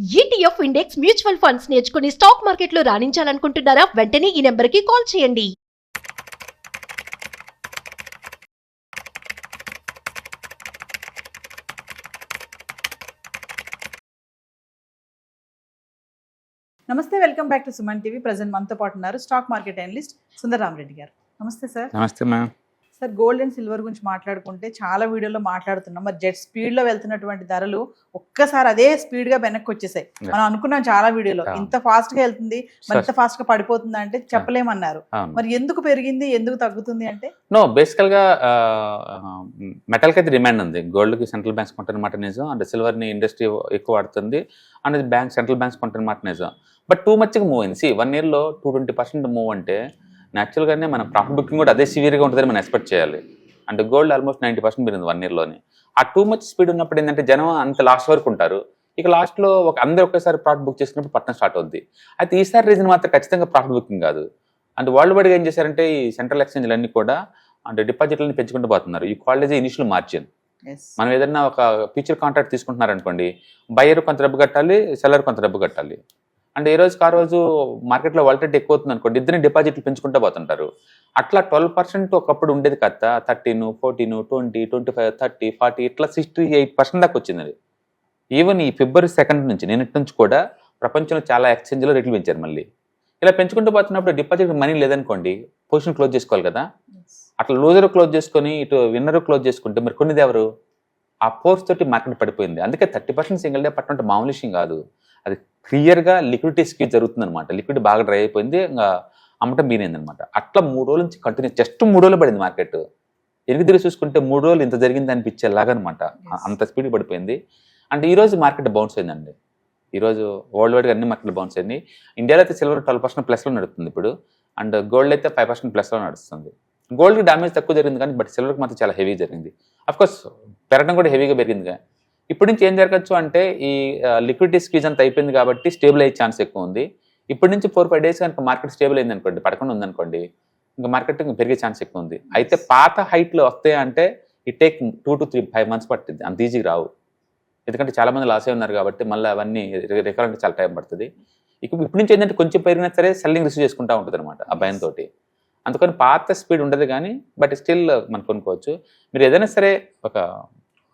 ETF index mutual funds నేర్చుకుని stock మార్కెట్లో రాణించాలనుకుంటున్నారా? వెంటనే ఈ నెంబర్కి కాల్ చేయండి. నమస్తే, welcome back to Suman TV. Present మనతో పాటు ఉన్నారు స్టాక్ మార్కెట్ అనలిస్ట్ సుందరరామరెడ్డి గారు. నమస్తే సార్. నమస్తే ma'am. Sir, gold and silver గురించి మాట్లాడుకుంటే చాలా వీడియోలో మాట్లాడుతున్నాం. మరి జెట్ స్పీడ్లో వెళ్తున్నటువంటి ధరలు ఒక్కసారి అదే స్పీడ్గా వెనక్కి వచ్చేసాయి. మనం అనుకున్నాం చాలా వీడియోలో ఇంత ఫాస్ట్గా వెళ్తుంది, మరి ఇంత ఫాస్ట్గా పడిపోతుంది అంటే చెప్పలేమన్నారు. మరి ఎందుకు పెరిగింది, ఎందుకు తగ్గుతుంది అంటే? నో, బేసికల్గా మెటల్కి అయితే డిమాండ్ ఉంది. గోల్డ్కి సెంట్రల్ బ్యాంక్స్ కొంటున్నమాట నిజం, అండ్ సిల్వర్ని ఇండస్ట్రీ ఎక్కువ వాడుతుంది, అండ్ సెంట్రల్ బ్యాంక్స్ కొంటున్నమాట నిజం. బట్ టూ మచ్గా మూవ్ అయింది. 1 yearలో 220% మూవ్ అంటే న్యాచురల్గానే మన ప్రాఫిట్ బుకింగ్ కూడా అదే సివియర్గా ఉంటుందని మనం ఎక్స్పెక్ట్ చేయాలి. అంటే గోల్డ్ ఆల్మోస్ట్ 90% పెరిగింది 1 yearలోనే. ఆ టూ మచ్ స్పీడ్ ఉన్నప్పుడు ఏంటంటే జనం అంత లాస్ట్ వరకు ఉంటారు. ఇక లాస్ట్లో అందరూ ఒకేసారి ప్రాఫిట్ బుక్ చేసుకున్నప్పుడు పట్టణం స్టార్ట్ అవుద్ది. అయితే ఈసారి రీజన్ మాత్రం ఖచ్చితంగా ప్రాఫిట్ బుకింగ్ కాదు. అంటే వరల్డ్ వైడ్గా ఏం చేశారంటే ఈ సెంట్రల్ ఎక్స్చేంజ్లు అన్నీ కూడా అంటే డిపాజిట్లని పెంచుకుంటూ పోతున్నారు. ఈ కాల్డ్ ఇనిషియల్ మార్జిన్. మనం ఏదైనా ఒక ఫ్యూచర్ కాంట్రాక్ట్ తీసుకుంటున్నారనుకోండి, బయ్యర్ కొంత డబ్బు కట్టాలి, సెల్లర్ కొంత డబ్బు కట్టాలి. అంటే ఏ రోజుకి ఆ రోజు మార్కెట్లో వాలిటిలిటీ ఎక్కువ అవుతుంది అనుకోండి, ఇద్దరిని డిపాజిట్లు పెంచుకుంటూ పోతుంటారు. అట్లా 12% ఒకప్పుడు ఉండేది కదా, 13, 14, 20, 25, 30, 40 ఇట్లా 68% దాకా వచ్చింది. అది ఈవెన్ ఈ February 2 నుంచి నిన్నటి నుంచి కూడా ప్రపంచంలో చాలా ఎక్స్చేంజ్లో రేట్లు పెంచారు. మళ్ళీ ఇలా పెంచుకుంటూ పోతున్నప్పుడు డిపాజిట్ మనీ లేదనుకోండి, పొజిషన్ క్లోజ్ చేసుకోవాలి కదా. అట్లా లూజర్ క్లోజ్ చేసుకొని ఇటు విన్నర్ క్లోజ్ చేసుకుంటే మరి కొన్నిది ఎవరు? ఆ ఫోర్స్ తోటి మార్కెట్ పడిపోయింది. అందుకే 30% సింగిల్ డే పట్టడం మామూలు విషయం కాదు. అది క్లియర్గా లిక్విడిటీ స్క్వీజ్ జరుగుతుంది అనమాట. లిక్విడిటీ బాగా డ్రై అయిపోయింది, ఇంకా అమ్మటం బీనైంది అనమాట. అట్లా 3 రోజుల నుంచి కంటిన్యూ, జస్ట్ 3 రోజులు పడింది మార్కెట్. ఎనికి తిరిగి చూసుకుంటే 3 రోజులు ఇంత జరిగింది అనిపించేలాగా అనమాట. అంత స్పీడ్ పడిపోయింది. అంటే ఈరోజు మార్కెట్ బౌన్స్ అయిందండి. ఈరోజు వరల్డ్ వైడ్గా అన్ని మార్కెట్లు బౌన్స్ అయింది. ఇండియాలో అయితే సిల్వర్ 12% ప్లస్లో నడుస్తుంది ఇప్పుడు, అండ్ గోల్డ్ అయితే 5% ప్లస్లో నడుస్తుంది. గోల్డ్కి డ్యామేజ్ తక్కువ జరిగింది కానీ బట్ సిల్వర్కి మాత్రం చాలా హెవీ జరిగింది. అఫ్కోర్స్ పెరగడం కూడా హెవీగా పెరిగింది. ఇప్పటి నుంచి ఏం జరగచ్చు అంటే ఈ లిక్విడిటీ స్క్వీజ్ అంతా అయిపోయింది కాబట్టి స్టేబుల్ అయ్యే ఛాన్స్ ఎక్కువ ఉంది. ఇప్పటి నుంచి 4-5 days కనుక మార్కెట్ స్టేబుల్ అయింది అనుకోండి, పడకుండా ఉందనుకోండి, ఇంకా మార్కెట్ ఇంకా పెరిగే ఛాన్స్ ఎక్కువ ఉంది. అయితే పాత హైట్లో వస్తాయి అంటే ఇట్ టేక్ 2 to 5 months పడుతుంది, అంత ఈజీగా రావు. ఎందుకంటే చాలా మంది లాసే ఉన్నారు కాబట్టి మళ్ళీ అవన్నీ రికవర్ అంటే చాలా టైం పడుతుంది. ఇప్పటి నుంచి ఏంటంటే కొంచెం పెరిగినా సరే సెల్లింగ్ రిసీవ్ చేసుకుంటూ ఉంటుంది అనమాట ఆ భయంతో. అందుకని పాత స్పీడ్ ఉండదు కానీ బట్ స్టిల్ మనం కొనుక్కోవచ్చు. మీరు ఏదైనా సరే ఒక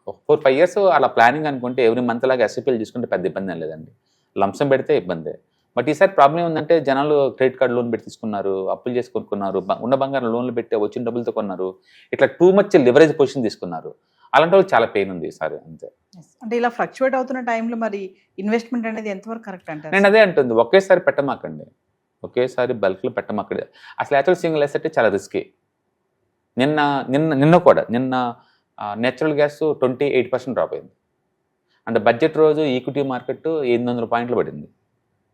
4-5 years అలా ప్లానింగ్ అనుకుంటే ఎవ్రీ మంత్ లాగా ఎస్ఐపీలు తీసుకుంటే పెద్ద ఇబ్బంది ఏం లేదండి. లంసం పెడితే ఇబ్బందే. బట్ ఈసారి ప్రాబ్లం ఏంటంటే జనాలు క్రెడిట్ కార్డు లోన్ పెట్టి తీసుకున్నారు, అప్పులు చేసి కొనుక్కున్నారు, ఉన్న బంగారం లోన్లు పెట్టి వచ్చిన డబ్బులతో కొన్నారు, ఇట్లా టూ మచ్ లివరేజ్ పొజిషన్ తీసుకున్నారు. అలాంటి వాళ్ళు చాలా పెయిన్ ఉంది ఈసారి. అంతే. అంటే ఇలా ఫ్లక్చువేట్ అవుతున్న టైంలో మరి ఇన్వెస్ట్మెంట్ అనేది ఎంతవరకు కరెక్ట్ అంటారు? నేను అదే అంటుంది, ఒకేసారి పెట్టమాకండి, ఒకేసారి బల్క్లో పెట్టమాకండి. అసలు యాక్చువల్ సింగిల్ అసెట్ చాలా రిస్కీ. నిన్న కూడా నేచురల్ గ్యాస్ 28% డ్రాప్ అయింది. అంటే బడ్జెట్ రోజు ఈక్విటీ మార్కెట్ 800 పాయింట్లు పడింది.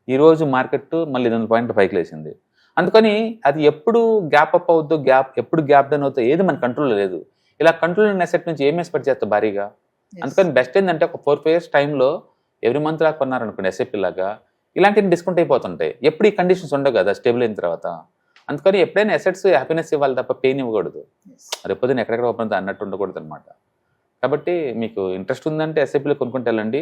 ఈరోజు మార్కెట్ మళ్ళీ 800 పాయింట్లు పైకి లేచింది. అందుకని అది ఎప్పుడు గ్యాప్ అప్ అవుద్దో, ఎప్పుడు గ్యాప్ డౌన్ అవుతుందో ఏది మన కంట్రోల్లో లేదు. ఇలా కంట్రోల్ అయిన అసెట్ నుంచి ఏం ఎక్స్పెక్ట్ చేస్తాం భారీగా. అందుకని బెస్ట్ ఏంటంటే ఒక 4-5 years టైంలో ఎవ్రీ మంత్ లాగా కొన్నారనుకోండి ఎస్ఐపీ లాగా, ఇలాంటివి డిస్కౌంట్ అయిపోతుంటాయి. ఎప్పుడు ఈ కండిషన్స్ ఉండవు కదా స్టేబుల్ అయిన తర్వాత. అందుకని ఎప్పుడైనా అసెట్స్ హ్యాపీనెస్ ఇవ్వాలి తప్ప పెయిన్ ఇవ్వకూడదు. రేపొద్దున ఎక్కడెక్కడ ఓపెన్ అన్నట్టు ఉండకూడదు అనమాట. కాబట్టి మీకు ఇంట్రెస్ట్ ఉందంటే ఎస్ఐపీలో కొనుక్కుంటే వెళ్ళండి.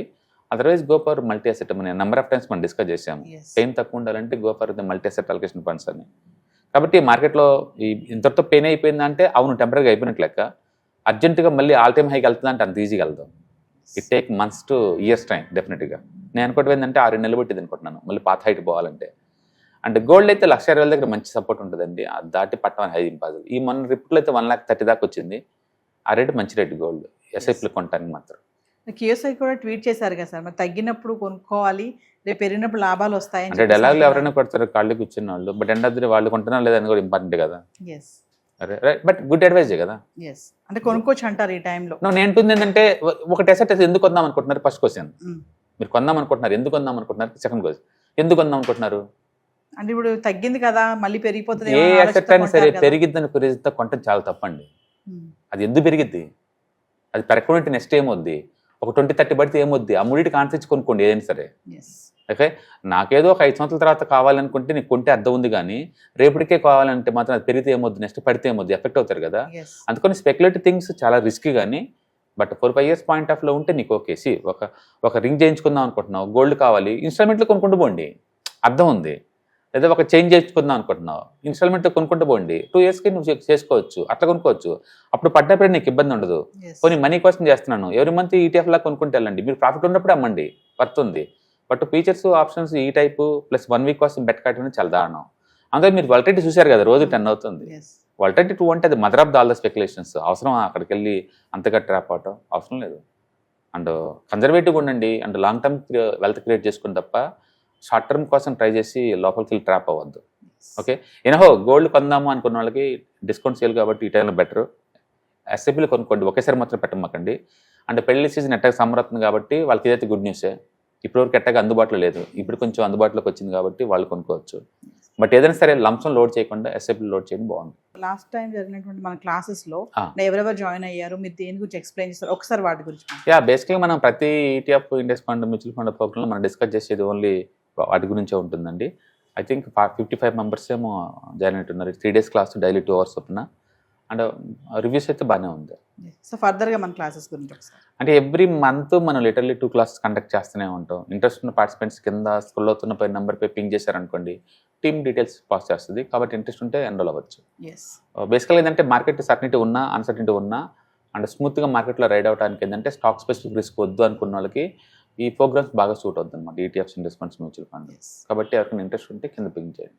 Otherwise go for multi asset. మనం నెంబర్ ఆఫ్ టైమ్స్ మనం డిస్కస్ చేసాము, పెయిన్ తక్కువ ఉండాలంటే go for the multi asset allocation funds అని. కాబట్టి మార్కెట్లో ఇంతతో పెయిన్ అయిపోయిందంటే అవును టెంపరీగా అయిపోయినట్లు లెక్క. అర్జెంటుగా మళ్ళీ ఆల్ టైమ్ హైకి వెళ్తుందంటే అంత ఈజీగా వెళ్దాం. It take months to years time డెఫినెట్గా. నేను అనుకోవడం ఏంటంటే 6 నెలలు పట్టింది అనుకుంటున్నాను మళ్ళీ పాత హైట్ పోవాలంటే. అంటే గోల్డ్ అయితే 1,20,000 దగ్గర మంచి సపోర్ట్ ఉంటుందండి. అది దాటి పట్టమని హై ఇంపాసిబుల్. ఈ మొన్న రిప్లో అయితే 1,30,000 దాకా వచ్చింది. ఆ రేటు మంచి రేటు గోల్డ్ ఎస్ఐపీలు కొనడానికి మాత్రం. కేఎస్ఐ కూడా ట్వీట్ చేశారు కదా సార్, మరి తగ్గినప్పుడు కొనుక్కోవాలి, రేపు పెరిగినప్పుడు లాభాలు వస్తాయి అంటే డెలాగ్లు ఎవరైనా కొడతారు కాళ్ళు కూర్చున్న వాళ్ళు. బట్ ఎండ్ ఆఫ్ ది వాళ్ళు కొంటున్నా లేదని కూడా ఇంపార్టెంట్ కదా. బట్ గుడ్ అడ్వైజే కదా. అంటే కొనుక్కోవచ్చు అంటారు ఈ టైంలో. నేను ఏంటుంది ఏంటంటే ఒకటి అసెట్ ఎందుకు కొందాం అనుకుంటున్నారు ఫస్ట్ క్వశ్చన్. మీరు కొందాం అనుకుంటున్నారు, ఎందుకు కొందాం అనుకుంటున్నారు సెకండ్ క్వశ్చన్. ఎందుకు కొందాం అనుకుంటున్నారు అంటే ఇప్పుడు తగ్గింది కదా మళ్ళీ పెరిగిపోతుంది. ఏ అసెట్ అయినా సరే పెరిగిద్దని కురిగిద్దా కొంటాం చాలా తప్పండి. అది ఎందుకు పెరిగిద్ది? అది పెరగకుండా నెక్స్ట్ ఏమొద్ది, ఒక 20-30 పడితే ఏమొద్ది, ఆ మూడింటికి ఆన్సర్ కొనుక్కోండి ఏదైనా సరే. ఓకే, నాకేదో ఒక 5 సంవత్సరాల తర్వాత కావాలనుకుంటే నీకు కొంటే అర్థం ఉంది, కానీ రేపటికే కావాలంటే మాత్రం అది పెరిగితే ఏమొద్దు, నెక్స్ట్ పడితే ఏమొద్దు, ఎఫెక్ట్ అవుతారు కదా. అందుకని స్పెక్యులేటివ్ థింగ్స్ చాలా రిస్కీ, కానీ బట్ 4-5 ఇయర్స్ పాయింట్ ఆఫ్ లో ఉంటే నీకు ఓకే. ఒక రింగ్ చేయించుకుందాం అనుకుంటున్నావు, గోల్డ్ కావాలి, ఇన్స్టాల్మెంట్లో కొనుక్కుంటూ పోండి, అర్థం ఉంది. లేదా ఒక చైన్ చేయించుకుందాం అనుకుంటున్నావు, ఇన్స్టాల్మెంట్లో కొనుక్కుంటూ పోండి, 2 ఇయర్స్కి నువ్వు చేసుకోవచ్చు, అట్లా కొనుక్కోవచ్చు. అప్పుడు పడ్డప్పుడు నీకు ఇబ్బంది ఉండదు. కొన్ని మనీ కోసం చేస్తున్నాను, ఎవరి మంత్ ఈటీఎఫ్ లా కొనుక్కుంటే వెళ్ళండి, మీరు ప్రాఫిట్ ఉన్నప్పుడు అమ్మండి, పడుతుంది. బట్ ఫీచర్స్ ఆప్షన్స్ ఈ టైపు ప్లస్ 1 వీక్ కోసం బెట్ కట్టడం చాలా దారుణం. అందుకే మీరు వాలటిలిటీ చూశారు కదా, రోజు 10 అవుతుంది. వాలటిలిటీ 2 అంటే అది mother of the all the speculations. అవసరం అక్కడికి వెళ్ళి అంతగా ట్రాప్ అవటం అవసరం లేదు. అండ్ కన్జర్వేటివ్గా ఉండండి, and long term wealth create చేసుకుని తప్ప షార్ట్ టర్మ్ కోసం ట్రై చేసి లోపలికి వెళ్ళి ట్రాప్ అవ్వద్దు. ఓకే, ఎనహో గోల్డ్ కొందాము అనుకున్న వాళ్ళకి డిస్కౌంట్ సేల్ కాబట్టి ఈ టైంలో బెటర్. ఎస్ఐపీలు కొనుక్కోండి, ఒకేసారి మాత్రం పెట్టమాకండి. అంటే పెళ్లి సీజన్ ఎట్టగా సమ్మర్ అవుతుంది కాబట్టి వాళ్ళకి ఇదైతే గుడ్ న్యూసే. ఇప్పటివరకు ఎట్టగా అందుబాటులో లేదు, ఇప్పుడు కొంచెం అందుబాటులోకి వచ్చింది కాబట్టి వాళ్ళు కొనుక్కోవచ్చు. బట్ ఏదైనా సరే లంప్సం లోడ్ చేయకుండా ఎస్ఐపీ లోడ్ చేయడం బాగుంది. లాస్ట్ టైం జరిగినటువంటి మన క్లాసెస్ లో ఎవరెవరు జాయిన్ అయ్యారు, మీరు దేని గురించి ఎక్స్ప్లెయిన్ చేస్తారు, ఒకసారి వాటి గురించి. బేసిక్గా మనం ప్రతి ETF index fund mutual fund ప్రోగ్రాంలో మనం డిస్కస్ చేసేది ఓన్లీ వాటి గురించే ఉంటుందండి. ఐ థింక్ 55 మెంబర్స్ ఏమో జాయిన్ అవుతున్నారు. 3 days క్లాస్, డైలీ 2 hours చొప్పున. అండ్ రివ్యూస్ అయితే బాగానే ఉంది. సో ఫర్దర్గా మన క్లాసెస్ గురించి ఒకసారి. అంటే ఎవ్రీ మంత్ మనం లిటర్లీ 2 classes కండక్ట్ చేస్తూనే ఉంటాం. ఇంట్రెస్ట్ ఉన్న పార్టిసిపెంట్స్ కింద స్కూల్ అవుతున్న పై నెంబర్పై పింగ్ చేశారనుకోండి, టీమ్ డీటెయిల్స్ పాస్ చేస్తుంది. కాబట్టి ఇంట్రెస్ట్ ఉంటే ఎన్రోల్ అవ్వచ్చు. బేసికల్గా ఏంటంటే మార్కెట్ సర్టనిటీ ఉన్నా అన్సర్టనిటీ ఉన్నా అండ్ స్మూత్గా మార్కెట్లో రైడ్ అవడానికి ఏంటంటే స్టాక్ స్పెసిఫిక్ రిస్క్ వద్దు అనుకున్న వాళ్ళకి ఈ ప్రోగ్రామ్స్ బాగా సూట్ అవుతుంది అనమాట. ETFs, index funds, mutual fund. కాబట్టి ఎవరికైనా ఇంట్రెస్ట్ ఉంటే కింద పింగ్ చేయండి.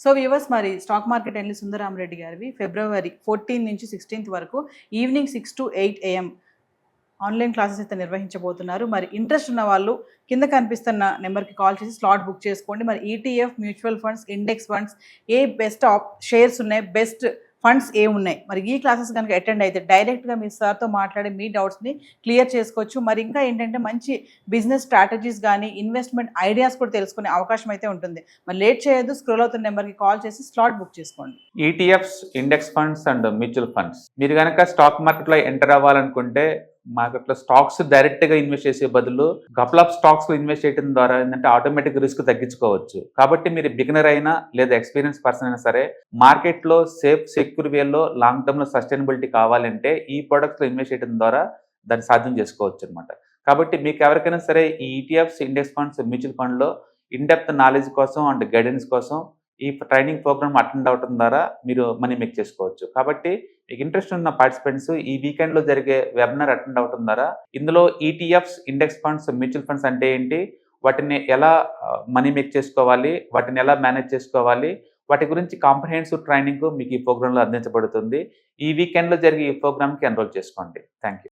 సో వ్యూవర్స్, మరి స్టాక్ మార్కెట్ ఎన్లి సుందరామరెడ్డి గారివి February 14 నుంచి 16 వరకు evening 6 to 8 AM online classes అయితే నిర్వహించబోతున్నారు. మరి ఇంట్రెస్ట్ ఉన్న వాళ్ళు కింద కనిపిస్తున్న నెంబర్కి కాల్ చేసి స్లాట్ బుక్ చేసుకోండి. మరి ETF, mutual funds, index funds, ఏ బెస్ట్ షేర్స్ ఉన్నాయి, బెస్ట్ ఫండ్స్ ఏమున్నాయి, మరి ఈ క్లాసెస్ కనుక అటెండ్ అయితే డైరెక్ట్గా మీ సార్తో మాట్లాడి మీ డౌట్స్ని క్లియర్ చేసుకోవచ్చు. మరి ఇంకా ఏంటంటే మంచి బిజినెస్ స్ట్రాటజీస్ కానీ ఇన్వెస్ట్మెంట్ ఐడియాస్ కూడా తెలుసుకునే అవకాశం అయితే ఉంటుంది. మరి లేట్ చేయొద్దు, స్క్రోల్ అవుతున్న నెంబర్కి కాల్ చేసి స్లాట్ బుక్ చేసుకోండి. ETFs, index funds and mutual funds మీరు కనుక స్టాక్ మార్కెట్లో ఎంటర్ అవ్వాలనుకుంటే మార్కెట్లో స్టాక్స్ డైరెక్ట్గా ఇన్వెస్ట్ చేసే బదులు కపుల్ ఆఫ్ స్టాక్స్లో ఇన్వెస్ట్ చేయడం ద్వారా ఏంటంటే ఆటోమేటిక్ రిస్క్ తగ్గించుకోవచ్చు. కాబట్టి మీరు బిగినర్ అయినా లేదా ఎక్స్పీరియన్స్ పర్సన్ అయినా సరే మార్కెట్లో సేఫ్ సెక్యూర్ వేలో లాంగ్ టర్మ్లో సస్టైనబిలిటీ కావాలంటే ఈ ప్రొడక్ట్స్లో ఇన్వెస్ట్ చేయడం ద్వారా దాన్ని సాధ్యం చేసుకోవచ్చు అనమాట. కాబట్టి మీకు ఎవరికైనా సరే ఈ ఈటీఎఫ్స్, ఇండెక్స్ ఫండ్స్, మ్యూచువల్ ఫండ్లో ఇన్డెప్త్ నాలెడ్జ్ కోసం అండ్ గైడెన్స్ కోసం ఈ ట్రైనింగ్ ప్రోగ్రామ్ అటెండ్ అవడం ద్వారా మీరు మనీ మేక్ చేసుకోవచ్చు. కాబట్టి మీకు ఇంట్రెస్ట్ ఉన్న పార్టిసిపెంట్స్ ఈ వీకెండ్లో జరిగే వెబినార్ అటెండ్ అవడం ద్వారా ఇందులో ETFs, index funds, mutual funds అంటే ఏంటి, వాటిని ఎలా మనీ మేక్ చేసుకోవాలి, వాటిని ఎలా మేనేజ్ చేసుకోవాలి, వాటి గురించి కాంప్రహెన్సివ్ ట్రైనింగ్ మీకు ఈ ప్రోగ్రాంలో అందించబడుతుంది. ఈ వీకెండ్లో జరిగే ఈ ప్రోగ్రామ్కి ఎన్రోల్ చేసుకోండి. Thank you.